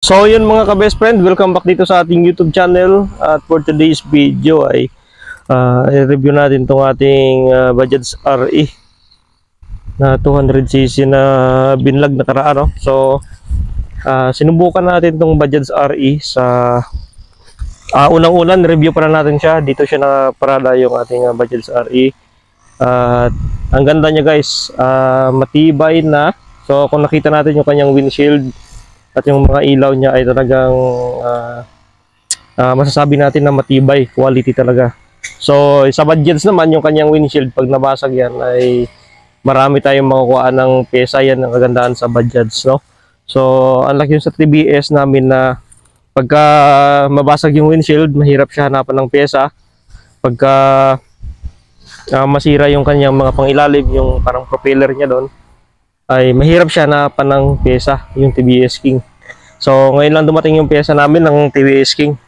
So yun mga ka-best friend, welcome back dito sa ating YouTube channel. At for today's video ay i-review natin itong ating Bajaj RE na 200cc na binlag na karaan. No? So sinubukan natin itong Bajaj RE sa unang-unan, review pa na natin siya. Dito siya nakaparada yung ating Bajaj RE. At ang ganda niya guys, matibay na. So kung nakita natin yung kanyang windshield at yung mga ilaw niya ay talagang masasabi natin na matibay, quality talaga. So sa Bajaj naman, yung kanyang windshield pag nabasag yan ay marami tayong makukuha ng pyesa. Yan ang kagandahan sa Bajaj, no? So unlike yung sa TBS namin na pagka mabasag yung windshield, mahirap siya hanapan ng pyesa. Pagka masira yung kanyang mga pangilalim, yung parang propeller niya doon, ay mahirap siya na panang pyesa, yung TBS King. So ngayon lang dumating yung pyesa namin ng TBS King.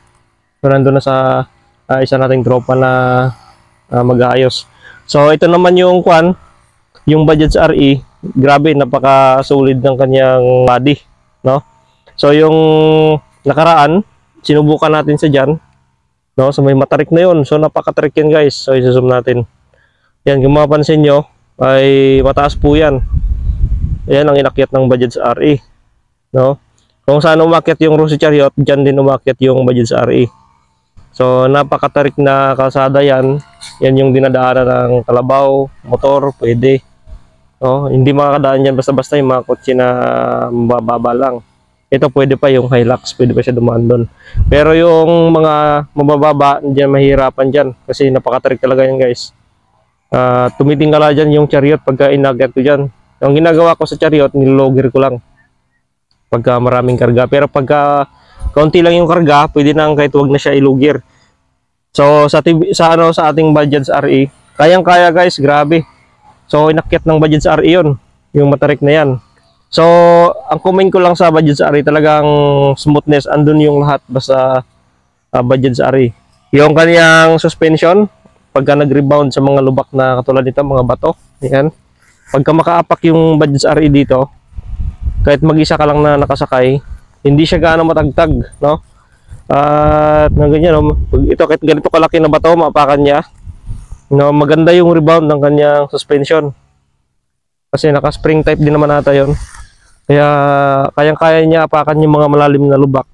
So nandun na sa isa nating tropa na mag-aayos. So ito naman yung yung Bajaj RE. Grabe, napaka-solid ng kanyang body, no? So yung nakaraan, sinubukan natin sa dyan, no? So may matarik na yun. So napaka-tarik yan guys. So i-zoom natin. Yan, kung mapapansin nyo, ay mataas po yan. Ayan ang inakyat ng Bajaj RE, no? Kung saan umakyat yung Rosy Chariot, dyan din umakyat yung Bajaj RE. So napakatarik na kalsada yan. Yan yung dinadaanan ng kalabaw, motor, pwede, no? Hindi makakadaan dyan basta-basta yung mga kotse na mababa lang. Ito pwede pa yung Hilux, pwede pa siya dumaan doon. Pero yung mga mabababa, dyan mahirapan dyan kasi napakatarik talaga yan guys. Tumitingala dyan yung Chariot pagka inakyat ko dyan. Ang ginagawa ko sa Chariot, nilologger ko lang pagka maraming karga. Pero pagka kaunti lang yung karga, pwede nang kahit wag na siya ilugir. So sa ating Bajaj RE, kayang-kaya guys, grabe. So inakyat ng Bajaj RE yun, yung matarik na yan. So ang comment ko lang sa Bajaj RE, talagang smoothness, andun yung lahat basta Bajaj RE. Yung kaniyang suspension, pagka nag-rebound sa mga lubak na katulad nito, mga bato, yan. Pagka makaapak yung Bajaj RE dito, kahit mag-isa ka lang na nakasakay, hindi siya gaano matagtag, no? At ganyan, no? Ito kahit ganito kalaki na bato, maapakan niya, no? Maganda yung rebound ng kanyang suspension. Kasi naka-spring type din naman ata yun. Kaya kayang-kaya niya apakan yung mga malalim na lubak.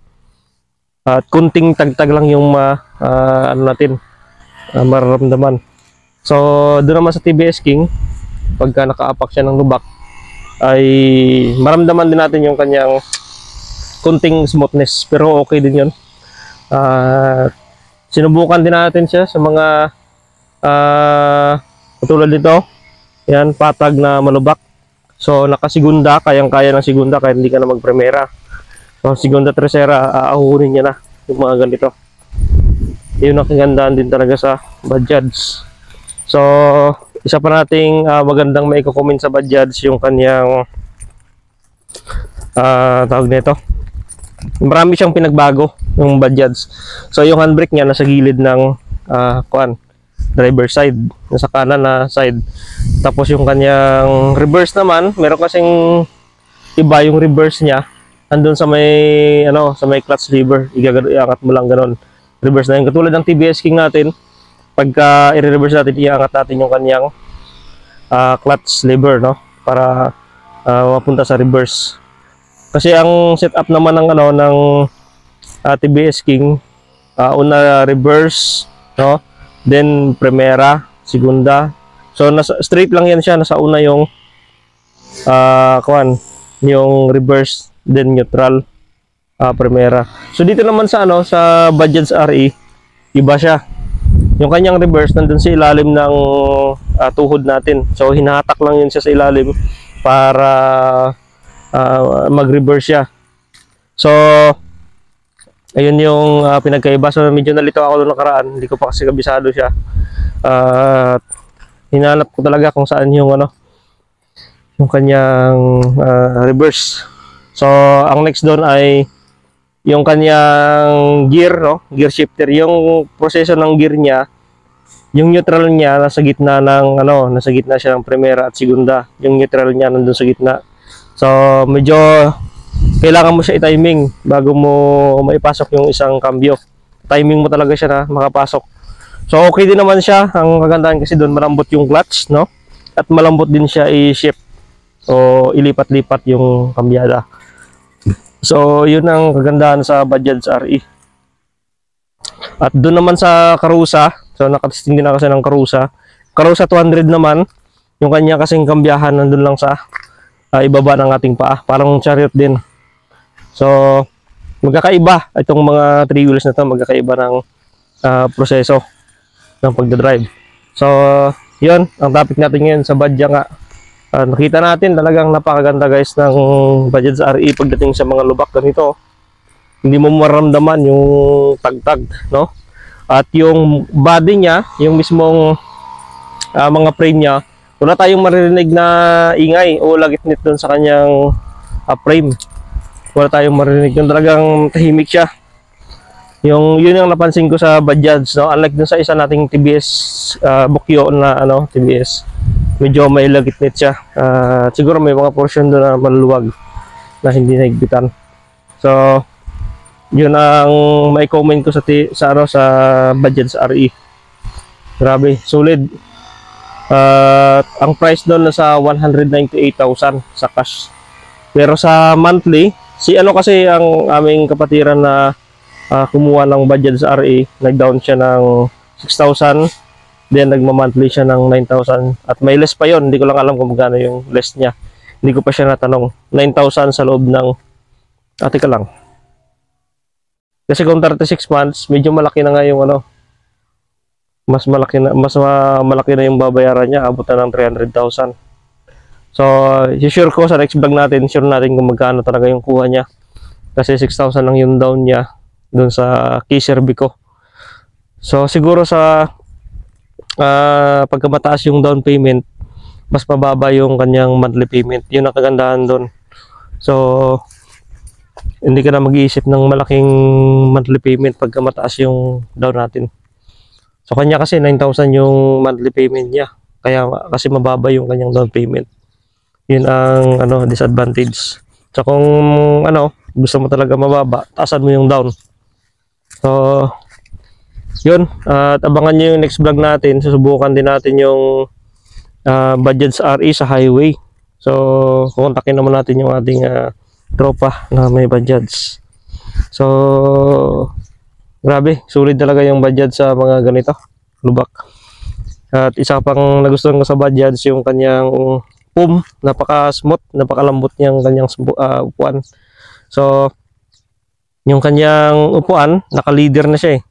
At kunting tagtag lang yung mararamdaman. So doon naman sa TBS King, pagka nakaapak siya ng lubak, ay maramdaman din natin yung kanyang kunting smoothness, pero okay din yun. Sinubukan din natin siya sa mga katulad nito, yan, patag na malubak. So nakasigunda, kayang-kaya ng sigunda kahit hindi ka na magpremera. So segunda, tercera, aahunin niya na yung mga ganito. Yun ang kagandaan din talaga sa Bajaj. So isa pa nating magandang may comment sa Bajaj, yung kanyang tawag nito, marami siyang pinagbago yung Bajaj. So yung handbrake niya nasa gilid ng driver side, nasa kanan na side. Tapos yung kanyang reverse naman, meron kasing iba yung reverse niya, andun sa may sa may clutch lever, iangat mo lang ganon, reverse na yun. Katulad ng TBS King natin, pagka i-reverse natin, iangat natin yung kanyang clutch lever, no, para mapunta sa reverse. Kasi ang setup naman ng TBS King, una reverse, no, then primera, segunda. So nasa straight lang yan siya, nasa una yung yung reverse, then neutral, primera. So dito naman sa sa Bajaj RE, iba siya. Yung kanyang reverse nandun sa ilalim ng tuhod natin. So hinahatak lang yun siya sa ilalim para mag-reverse siya. So ayun yung pinagkaiba. So medyo nalito ako doon nakaraan, hindi ko pa kasi kabisado siya. Hinanap ko talaga kung saan yung yung kanyang reverse. So ang next doon ay yung kanyang gear, no? Gear shifter. Yung proseso ng gear niya, yung neutral niya nasa gitna ng nasa gitna siya ng primera at segunda. Yung neutral niya nandun sa gitna. So medyo kailangan mo siya i-timing bago mo maipasok yung isang cambio. Timing mo talaga siya na makapasok. So okay din naman siya. Ang kagandahan kasi doon, malambot yung clutch, no? At malambot din siya i-shift o ilipat-lipat yung kambyada. So yun ang kagandahan sa Bajaj RE. At doon naman sa Karusa, so nakatesting din ako kasi ng Karusa. Karusa 200 naman, yung kanya kasing kambyahan nandun lang sa ibaba ng ating paa. Parang chariot din. So, magkakaiba. Itong mga 3 wheels na to, magkakaiba ng proseso ng pagdadrive. So, yun, ang topic natin ngayon sa Badya nga. Nakita natin talagang napakaganda guys ng Bajaj RE pagdating sa mga lubak ganito. Hindi mo maramdaman yung tagtag, no? At yung body niya, yung mismong mga frame niya, wala tayong maririnig na ingay o lagitnit doon sa kanyang frame. Wala tayong marinig, yung talagang tahimik siya. Yun yung napansin ko sa Bajaj, no? Unlike dun sa isa nating TBS Bukyo na TBS, medyo may lagitnit siya. Siguro may mga portion doon na maluwag na hindi naigbitan. So yun ang may comment ko sa Bajaj RE. Grabe, solid. Ang price doon nasa 198,000 sa cash. Pero sa monthly, kasi ang aming kapatiran na kumuha ng Bajaj RE, nag-down siya ng 6,000, then nagma-monthly siya ng 9,000 at may less pa yon. Hindi ko lang alam kung magkano yung less niya. Hindi ko pa siya natanong. 9,000 sa loob ng teka lang. Kasi kung 36 months, medyo malaki na nga yung mas malaki na yung babayaran niya, abot na ng 300,000. So, sure ko sa next vlog natin, sure natin kung magkano talaga yung kuha niya. Kasi 6,000 lang yung down niya doon sa Kisser Biko. So, siguro sa pagkamataas yung down payment, mas mababa yung kanyang monthly payment. Yun ang kagandahan doon. So, hindi ka na mag-iisip ng malaking monthly payment pagkamataas yung down natin. So, kanya kasi 9,000 yung monthly payment niya. Kaya kasi mababa yung kanyang down payment. Yun ang disadvantage. So kung gusto mo talaga mababa, taasan mo yung down. So yun, at abangan nyo yung next vlog natin. Susubukan din natin yung Bajaj RE sa highway. So kukontakin naman natin yung ating tropa na may Bajaj. So grabe, sulit talaga yung Bajaj sa mga ganito lubak. At isa pang nagustuhan ko sa Bajaj yung kanyang napaka-smooth, napakalambot niyang kanyang upuan. So, yung kanyang upuan, naka-leader na siya eh.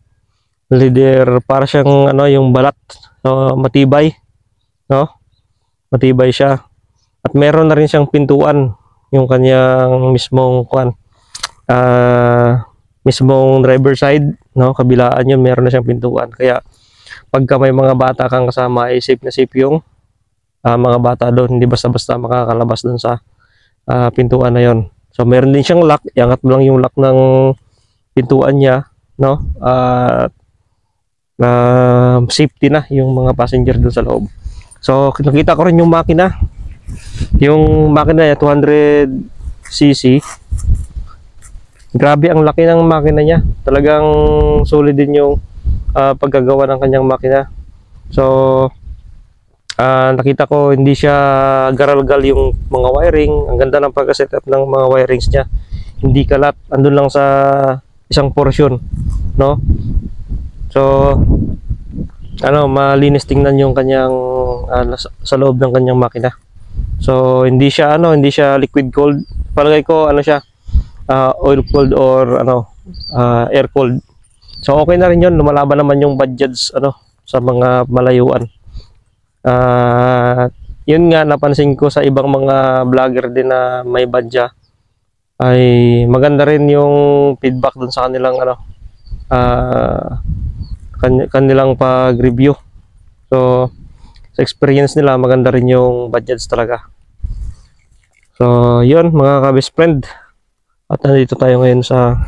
Leader, para siyang yung balat. So, matibay, no? Matibay siya. At meron na rin siyang pintuan, yung kanyang mismong mismong driver side, no? Kabilaan yun, meron na siyang pintuan. Kaya pagka may mga bata kang kasama, ay safe na safe yung mga bata doon, hindi basta-basta makakalabas doon sa pintuan na yon. So meron din siyang lock, iangat mo lang yung lock ng pintuan niya, no? Safety na yung mga passenger doon sa loob. So nakita ko rin yung makina. Yung makina niya 200cc. Grabe ang laki ng makina niya. Talagang solid din yung pagkagawa ng kanyang makina. So nakita ko hindi siya garalgal yung mga wiring. Ang ganda ng pagka-setup ng mga wirings niya. Hindi kalat, andun lang sa isang portion, no? So malinis tingnan yung kanyang sa loob ng kanyang makina. So hindi siya liquid cooled. Palagay ko siya oil cooled or air cooled. So okay na rin 'yon, lumalaban naman yung Bajaj sa mga malayuan. Yun nga, napansin ko sa ibang mga vlogger din na may Badya, ay maganda rin yung feedback dun sa kanilang kanilang pag-review. So sa experience nila, maganda rin yung Bajaj talaga. So yun mga ka-best friend, at nandito tayo ngayon sa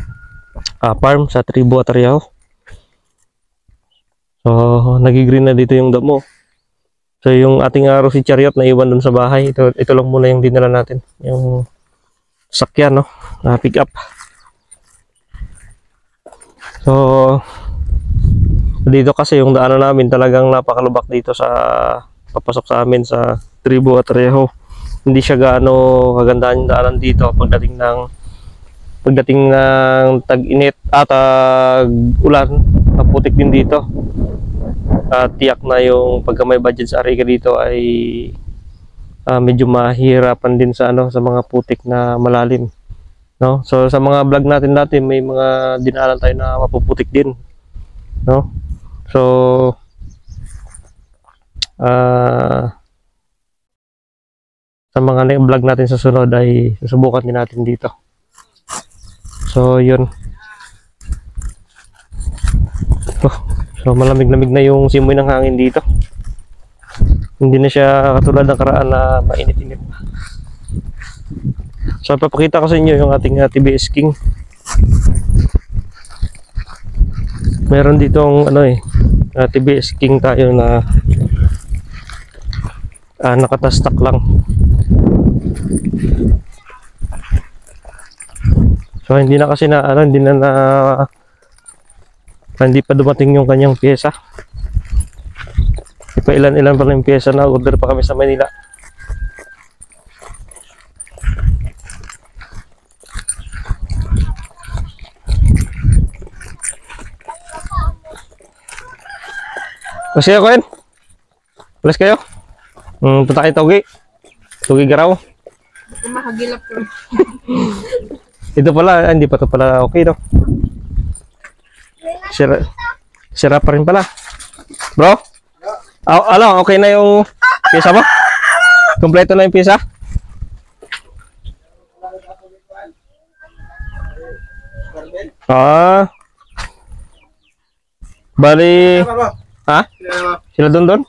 farm sa Tribu Atariao. So nagigreen na dito yung damo. So yung ating si chariot na iwan dun sa bahay, ito lang muna yung dinala natin, yung sakyan, no? Pick up. So, dito kasi yung daanan namin talagang napakalubak dito sa papasok sa amin sa Tribu at Reho. Hindi siya gaano kagandahan yung daanan dito pagdating ng tag-init at tag-ulan. Maputik din dito. At tiyak na yung pagka may budget sa Arica dito ay medyo mahirapan din sa sa mga putik na malalim, no? So sa mga vlog natin dati may mga dinaanan tayo na mapuputik din, no? So sa mga vlog natin sa sunod ay susubukan din natin dito. So yun. So malamig-lamig na yung simoy ng hangin dito. Hindi na siya katulad ng karaan na mainit-init. So papakita ko sa inyo yung ating TBS King. Meron ditong TBS King tayo na nakatastak lang. So hindi na kasi hindi pa dumating yung kanyang pyesa. Ipa ilan pa lang yung pyesa na order pa kami sa Manila. Kasi ako yun. Alas kayo? Punta kayo Tugi Garaw. Mahagilap ko. Ito pala, hindi pa ito pala okay, no? Sira pa rin pala. Bro? Okay na yung pisa mo? Kompleto na yung pisa? Bali... Ha? Sila doon?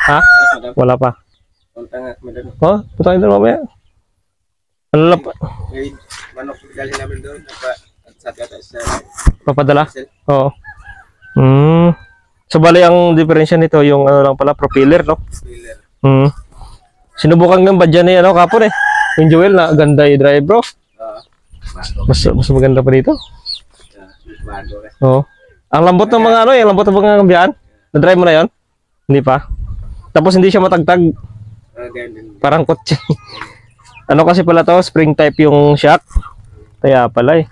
Ha? Wala pa. Punta tayo doon mamaya. Ano lang pa? Manok galing namin doon. Papadala? Oo. So bali ang diferensya nito yung lang pala propeller, no? Sinubukan ng badya ni kapon eh. Yung Joel na ganda yung drive, bro. Mas maganda pa dito. Oo. Ang lambot ng mga yung lambot ng mga kambiyan. Na-drive mo na 'yon? Hindi pa. Tapos hindi siya matagtag. Parang kotse. Kasi pala to, spring type yung shock. Kaya pala eh.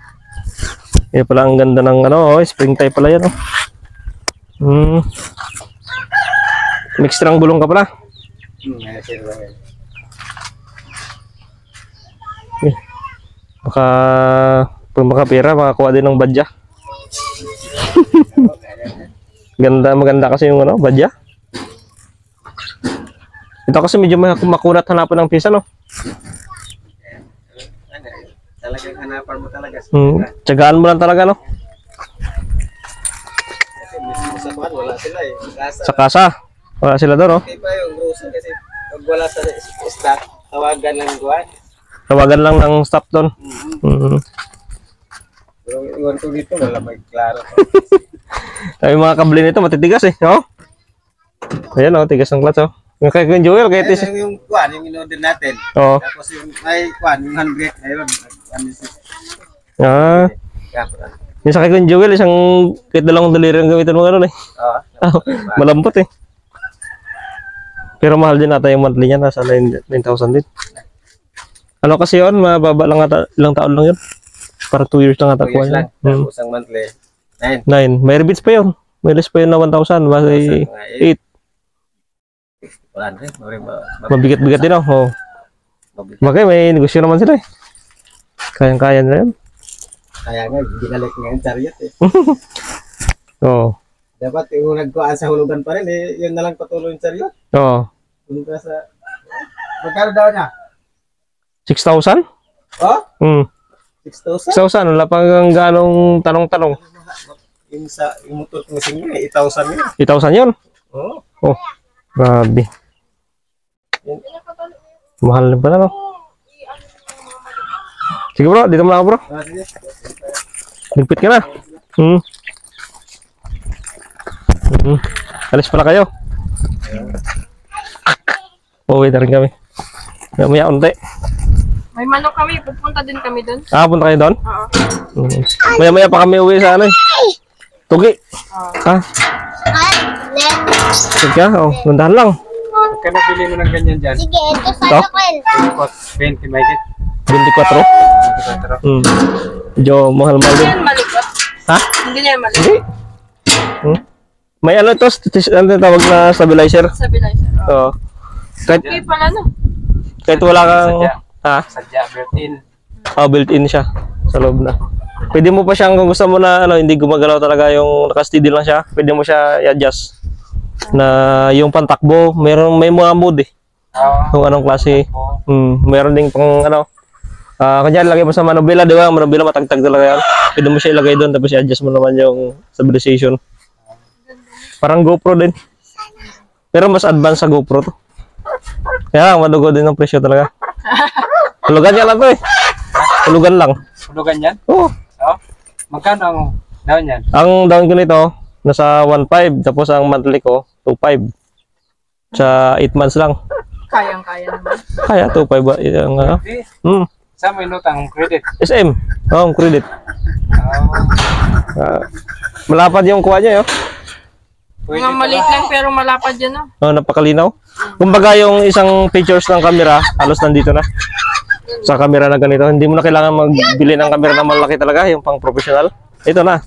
Kaya pala ang ganda ng spring type pala yan. Mixtrang gulong ka pala. Baka pag makapira, makakuha din ng badya. Maganda kasi yung badya. Ito kasi medyo makunat hanapan ng pisa, no? Talagang hanapan mo talaga. Tsagaan mo lang talaga, no? Kasi mismo sa kuwan, wala sila eh. Sa kasa. Wala sila doon, no? Okay pa yung grocery kasi pag wala sa stock, tawagan lang kuwan. Tawagan lang ng stop doon. Pero iwan ko dito, wala magklaro. Yung mga kabli nito matitigas eh, no? Ayan, tigas ng clutch, oh. Yung kay Joel, kay Tis. Yung kuwan, yung in-order natin. Oo. Tapos yung may kuwan, yung 100, ayun. Yung sa kay Joel, isang kahit dalawang daliri ang gamitan mo eh. Oo. Malambot eh. Pero mahal din ata yung monthly niya, nasa 9,000 din. Kasi yun, mababa lang ata, ilang taon lang yun. Para 2 years lang ata. 2 years lang, tapos ang monthly. 9. May rebates pa yun. May less pa yun na 1,000. Basta 8. Wala na rin. Mabigat-bigat din ako. Bagay, may negosyo naman sila eh. Kayang-kaya nila yun. Kaya nga, binalik nga yung chariot eh. Oo. Dapat yung nagkuhaan sa hulugan pa rin eh, yun na lang patuloy yung chariot. Oo. Hulugan sa... Magkano daw niya? 6,000? Oh? 6,000? 6,000. Wala pang ganong tanong-tanong. Yung motor ko kasi nga, 8,000 yun. 8,000 yun? Oo. Oh, grabe. Mahal din pala, no? Sige bro, dito mo lang ako bro. Sige. Ligpit ka na. Alis pala kayo. Uwi na rin kami. Maya unti. May manok kami, pupunta din kami doon. Ah, punta kayo doon? Oo. Maya-maya pa kami uwi sa ano eh. Tugi. Oo. Ha? Sige ka? Oh, gandahan lang. Huwag ka na pili mo ng ganyan dyan. Sige, ito sa Ito? akin. 20 may kit. 24. Hmm. Medyo mahal-mahal Hindi din. yan malikot. Ha? Hindi na yan malikot. Hindi. Hmm? May ano ito, ano tawag na stabilizer? Stabilizer. Oo. Oo. Kahit, Okay pala no. kahit wala kang... Sadya. Ha? Sadya, built-in. Oh, built-in siya sa loob na. Pwede mo pa siyang, kung gusto mo na ano, hindi gumagalaw talaga yung naka-steady lang siya, pwede mo siya i-adjust. Na yung pantakbo, may mga mode eh. Kung anong klase. Meron ding pang ano. Kanya lagay mo sa manubila, di ba? Manubila matagtag talaga yan. Pwede mo siya ilagay doon tapos i-adjust mo naman yung stabilization. Parang GoPro din. Pero mas advanced sa GoPro to. Kaya madugo din ang presyo talaga. Hulugan yan lang to eh. Hulugan lang. Hulugan yan? Oo. Oo. Magkano ang daon yan? Ang down ko nito, nasa 1.5. Tapos ang monthly ko, 2.5. Sa 8 months lang. Kayang-kaya naman. Kaya 2.5 ba? Yung, Hindi. Sa may inutang credit. SM. Oo, credit. Oh. Malapad yung kuha niya, yun. Pwede Mga maliit lang pero malapad yan no. Oh, napakalinaw. Kumbaga yung isang pictures ng camera, halos nandito na. Sa camera na ganito, hindi mo na kailangan magbili ng camera na malaki talaga, yung pang professional. Ito na.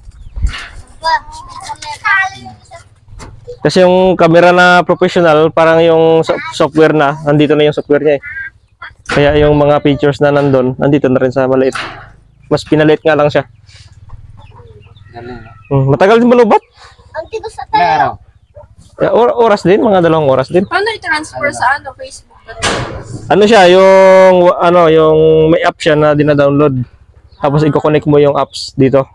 Kasi yung camera na professional, parang yung software na, nandito na yung software niya eh. Kaya yung mga features na nandun, nandito na rin sa maliit. Mas pinaliit nga lang siya. Galing. Matagal din malubat. Ang tito sa Ilang araw? Oras din, mga 2 oras din. Paano i-transfer sa ano, Facebook? Ano siya, yung may app siya na dina-download. Tapos i-connect mo yung apps dito.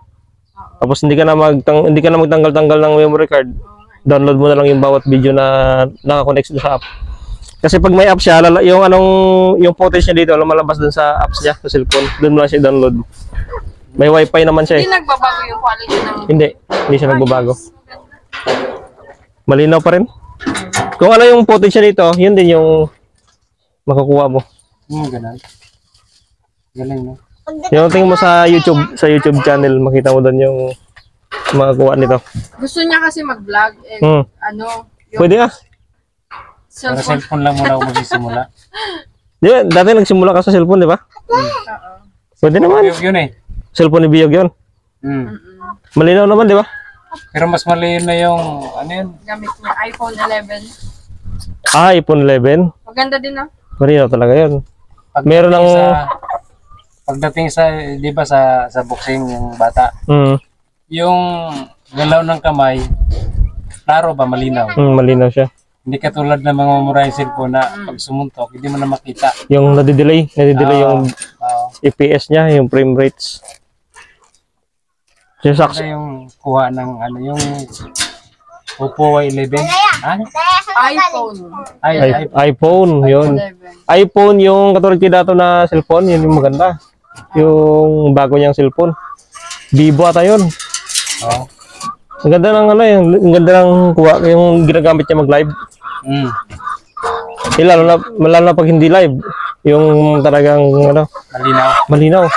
Tapos hindi ka na magtanggal-tanggal ng memory card. Download mo na lang yung bawat video na naka-connect sa app. Kasi pag may app siya, yung footage niya dito lumalabas dun sa apps niya, sa cellphone. Doon mo lang siya download. May wifi naman siya eh. Hindi nagbabago yung quality ng... Hindi siya nagbabago. Malinaw pa rin. Kung ano yung footage niya dito, yun din yung makukuha mo. Ganun. Galing no? Yung tingin mo sa YouTube channel, makita mo doon yung makakuha nito. Gusto niya kasi mag-vlog. Eh, ano, yung Pwede ah. Para cellphone. cellphone lang muna ako magsisimula. Di ba? Dati nagsimula ka sa cellphone, di ba? Oo. Pwede naman. Yun eh. Cellphone ni Biyog yun. Malinaw naman, di ba? Pero mas maliit na yung, ano yun? Gamit niya, iPhone 11. Ah, iPhone 11. Maganda din ah. Malinaw talaga yun. Meron ng... Pagdating sa, di ba sa boxing yung bata, yung galaw ng kamay, klaro ba, malinaw? Malinaw siya. Hindi katulad ng mga murahing cellphone na pag sumuntok, hindi mo na makita. Yung nadidelay yung FPS niya, yung frame rates. Yung Ano yung kuha ng ano, yung Oppo Y11? Ano? iPhone. iPhone, yun. 11. iPhone yung katulad kay dato na cellphone, yun yung maganda. Yung bago niyang cellphone. Vivo ata yun. Oo. Ang ganda ng ano, yung ganda ng kuha, yung ginagamit niya mag-live. Lalo na pag hindi live, yung talagang ano, malinaw.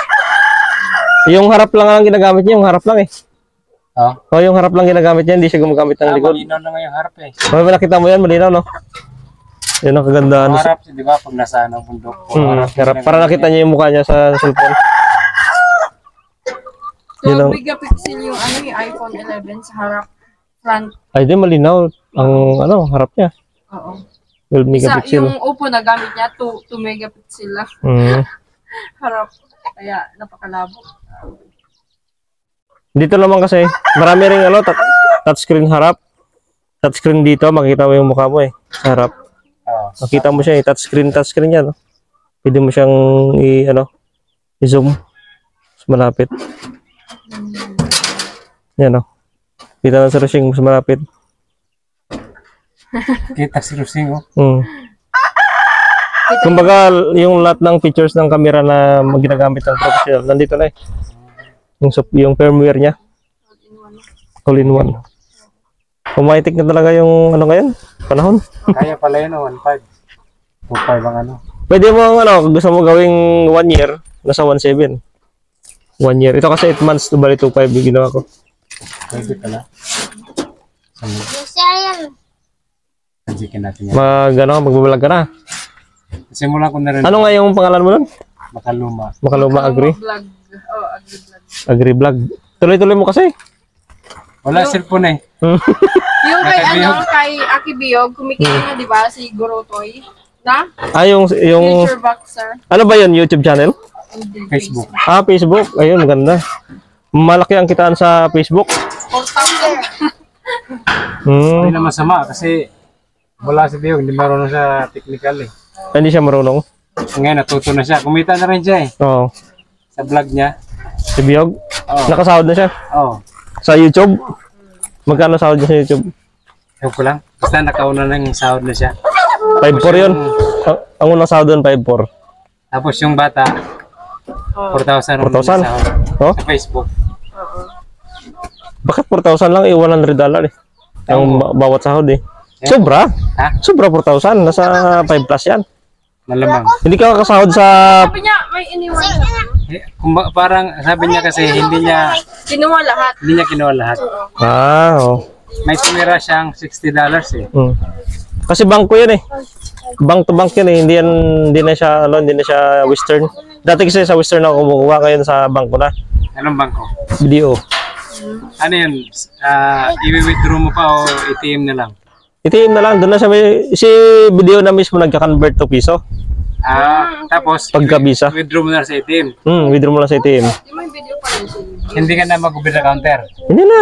Yung harap lang ang ginagamit niya, yung harap lang eh. Oo. Yung harap lang ginagamit niya, hindi siya gumagamit ng likod. Malinaw na nga yung harap eh. Nakita mo yan, malinaw no? Yun ang kagandahan. Yung harap, di ba, pag nasa ano, bundok. Harap, para nakita niya yung mukha niya sa cellphone. Yun ang- 12 megapixel yung ano yung iPhone 11 sa harap front. Ay, di malinaw ang ano, harap niya. Oo. 12 Isa, megapixel. yung Oppo na gamit niya 2 megapixel lang harap. Kaya napakalabo. Dito naman kasi, marami ring ano, touchscreen harap. Touchscreen dito, makita mo yung mukha mo eh, sa harap. Makita mo siya eh, touchscreen yan. No? Pwede mo siyang i-zoom. Mas malapit. Yan o. Kita na sa Rosing, mas malapit. Kita si Rusing, oh. Kumbaga, yung lahat ng features ng camera na ginagamit ng professional, nandito na eh. Yung firmware niya. All-in-one. Pumayitik na talaga yung ano ngayon, panahon. Kaya pala yun, oh, 1.5. 2.5 ang ano. Pwede mo, ano, kung gusto mo gawing 1 year, nasa 1.7. 1 year. Ito kasi 8 months, bali 2.5 yung ginawa ko. Pwede pala. Kanjikin natin yan. Magbabalag ka na. Simulan ko na rin. Ano nga yung pangalan mo nun? Makaluma. Makaluma Agri? Vlog. Oh, agri-vlog. Agri Vlog. Tuloy-tuloy mo kasi. Wala cellphone eh. Yung kay Aki Biyog, kumikita na, di ba, si Gorotoy? Na? Yung Future Boxer. ano ba yun? YouTube channel? Hindi, Facebook. Facebook. Ayun, maganda. Malaki ang kitaan sa Facebook. 4,000. Hindi na masama kasi wala si Biyog, hindi marunong sa technical eh. Hindi siya marunong. Ngayon natuto na siya. Kumita na rin siya eh. Oo. Sa vlog niya. Si Biyog. Oo. Nakasahod na siya. Oo. Sa YouTube. Magkano sahod niya sa YouTube? Ewan ko lang. Basta nakauna na yung sahod na siya. 5.4 yun. Ang unang sahod doon, 5.4. Tapos yung bata, 4,000 ang 4,000? sahod. Oh? Sa Facebook. Bakit 4,000 lang? $100 eh. Yung bawat sahod eh. Sobra. Ha? Sobra 4,000. Nasa 5 plus yan. Malamang. Hindi ka kasahod sa... Sabi niya, may iniwan siya. Parang sabi niya kasi hindi niya Kinuha lahat. Oo. may tumira siyang $60 eh. Kasi bangko yan eh. Bank to bank yan eh. Hindi na siya Western. Dati kasi sa Western ako kumukuha, ngayon sa bangko na. Anong bangko? BDO. Ano yun? I-withdraw mo pa o ATM na lang? ATM na lang. Doon na siya si BDO na mismo nagka-convert to piso. Tapos Pagka visa. withdraw mo na sa ATM. Withdraw mo lang sa ATM. May video pa rin siya. Hindi ka na mag-over the counter. Hindi na.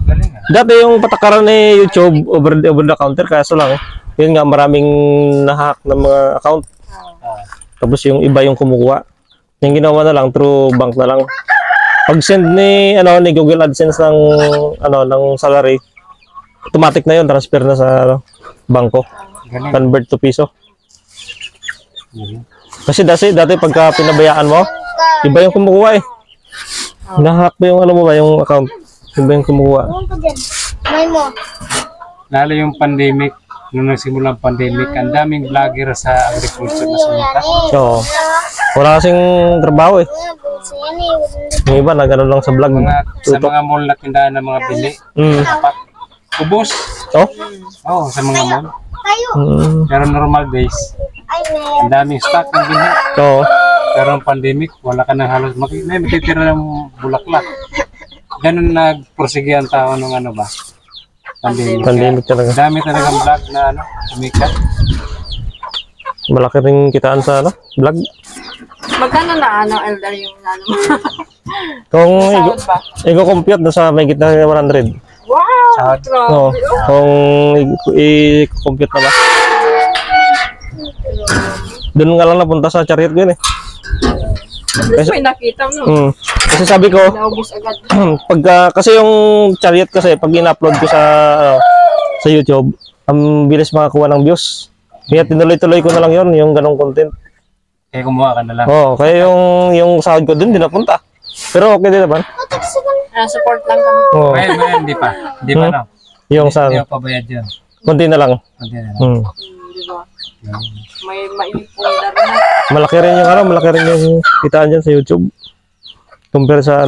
Galing ah. Dati yung patakaran ni YouTube over the counter, kaso lang, yun nga maraming nahack ng mga account. Tapos yung iba yung kumukuha. Yung ginawa na lang through bank na lang. Pag send ni Google AdSense ng salary, automatic na yun, transfer na sa bangko. Galing. Convert to piso. Kasi dati pagka pinabayaan mo, iba yung kumukuha eh. Nahack ba yung yung account? Iba yung kumukuha. Lalo yung pandemic, nung nagsimula ang pandemic, ang daming vlogger sa agriculture na sumita. Oo. Wala kasing trabaho eh. Yung iba nagano lang sa vlog. Sa mga mall na tindahan ng mga bili. Ubos. Oo, sa mga mall. Pero normal days, ang daming stock ng bili. Oo. Pero ang pandemic, wala ka nang halos may matitira ng bulaklak. Ganun nagprosige ang tao ng pandemic. Pandemic talaga. Dami talagang vlog na sumikat. Malaki rin kitaan sa vlog. Magkano na Elder yung Kung sahod ba? i-compute na sa may gitna ng 100. Wow! Sahod. Oo. Kung i-compute na ba. Doon nga lang napunta sa chariot ko yun eh. May nakita mo. Kasi sabi ko, Naubos agad. kasi yung chariot kasi pag in-upload ko sa YouTube, ang bilis makakuha ng views. Kaya tinuloy-tuloy ko na lang yun, yung ganong content. Kaya kumuha ka na lang. Kaya yung sahod ko dun, di napunta. Pero okay din naman. Support lang kami. Kaya hindi pa. Hindi pa no. Yung sahod, Hindi pa bayad yun. konti na lang. Hindi na lang. Di ba? May maipon na rin. Malaki rin yung kitaan dyan sa YouTube. Compare sa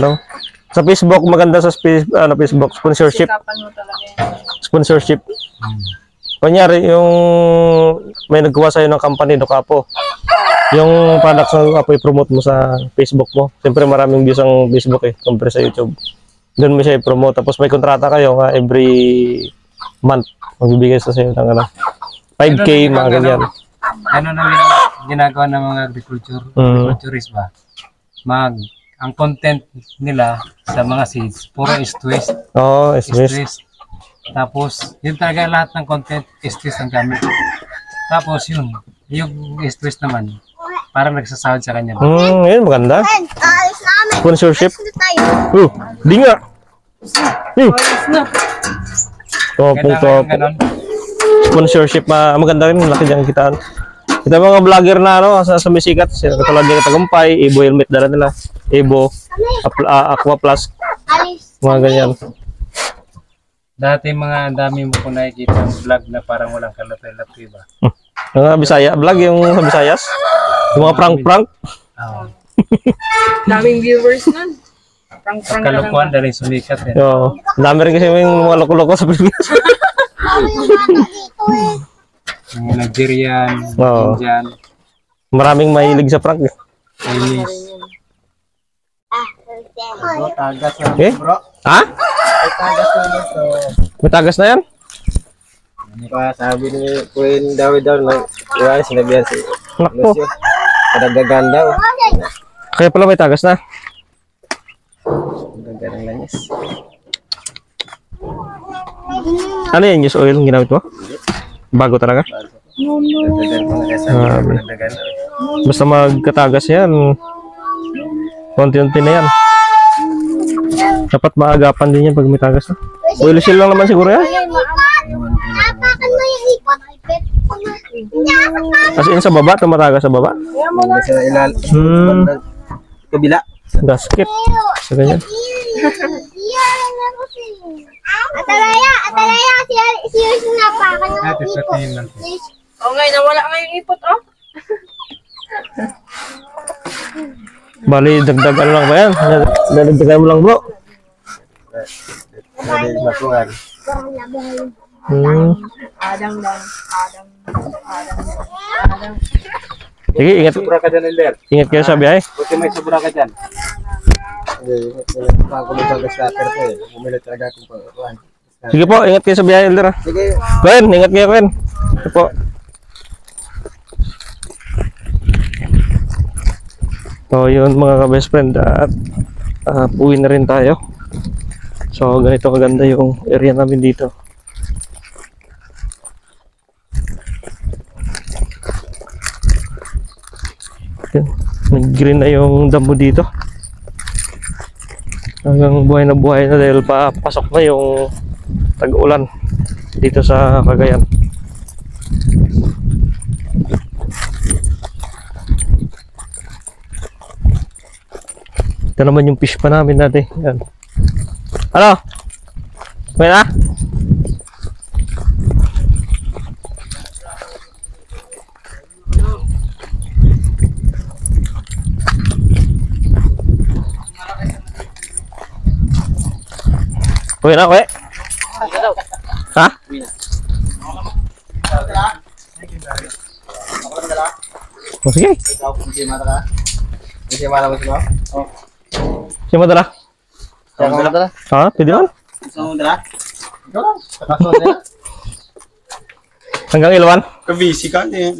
sa Facebook, maganda sa Facebook, sponsorship. Sikapan mo talaga yan. Sponsorship. Kunyari, yung may nagkuha sa'yo ng company, Docapo. Yung products ng Docapo, i-promote mo sa Facebook mo. Siyempre, maraming views ang Facebook eh, compare sa YouTube. Doon mo siya i-promote. Tapos may kontrata kayo every month. Magbibigay sa sa'yo ng 5K, mga ganyan. Ano na ginagawa ng mga agriculturist ba? Ang content nila sa mga seeds, puro is-twist. Oo, is-twist. Is-twist. Tapos, yun talaga lahat ng content, is-twist ang gamit. Tapos yung is-twist naman, parang nagsasahod sa kanya. Yun, maganda. Sponsorship. Di nga. Top. Ganon. Sponsorship, maganda rin, laki dyan kitaan. Ito mga vlogger na sa sumisikat, katulad ng Tagumpay, Evo Helmet dala nila, Evo, Aqua Plus, mga ganyan. Dati mga dami mo po nakikita ang vlog na parang walang kalatoy-latoy ba? Mga Bisaya vlog, yung sa Visayas. Yung mga prank-prank. Daming viewers nun. Prank-prank na lang. Kalukuhan na rin sumikat eh. Oo. Ang dami rin kasi yung mga loko-loko sa Pilipinas. Mga Nigerian, Oo. Indian, Maraming mahilig sa prank. Chinese. Tagas na Eh? bro. Ha? Ay, tagas na ito. May tagas na yan? Pa, sabi ni Queen David daw, iwan sinabihan si Nakpo. Lucio. Kadagdagan daw. Kaya pala may tagas na. Kadagdagan lang yes. Ano yan, use oil ang ginamit mo? Bago talaga? Kadagdagan mga kesa. Grabe. Kadagdagan daw. Basta magkatagas yan. Konti-unti na yan. Dapat maagapan din yan pag may tagas na. Oil seal lang naman siguro yan. As in sa baba, tumatagas sa baba. Hanggang sa ilal. Hmm. Kabila. Gasket. So, ganyan. Atalaya, serious na pa. Ate, sa tingin lang. O ngayon, nawala nga yung ipot, oh. Bali, dagdagan lang ba yan? Dagdagan mo lang bro. Sabi matuan. Hmm. Adam. Sige, ingat. Sobra ka dyan, Elder. Ingat kayo sa biyahe. Buti may sobra ka dyan. Ako may tagas later ko eh. Bumilit talaga akong pagkakuan. Sige po, ingat kayo sa biyahe, Elder. ah. Sige. Gwen, ingat kayo, Gwen. Ito po. So, yun mga ka-best friend. At uwi na rin tayo. So, ganito kaganda yung area namin dito. Yun. Nag-green na yung damo dito. Hanggang buhay na dahil papasok na yung tag-ulan dito sa Cagayan. Ito naman yung fish pa namin natin. Yan. Ano? May na? Uwi na, uwi. Ha? Oh, sige. Hindi mata ka? Hindi mata mo sino? Siya madala? Siya mo dala? Ha? Pwede man? Gusto mo dala? Ikaw lang. Kaso na. Hanggang Ilwan? Kabisi ka din.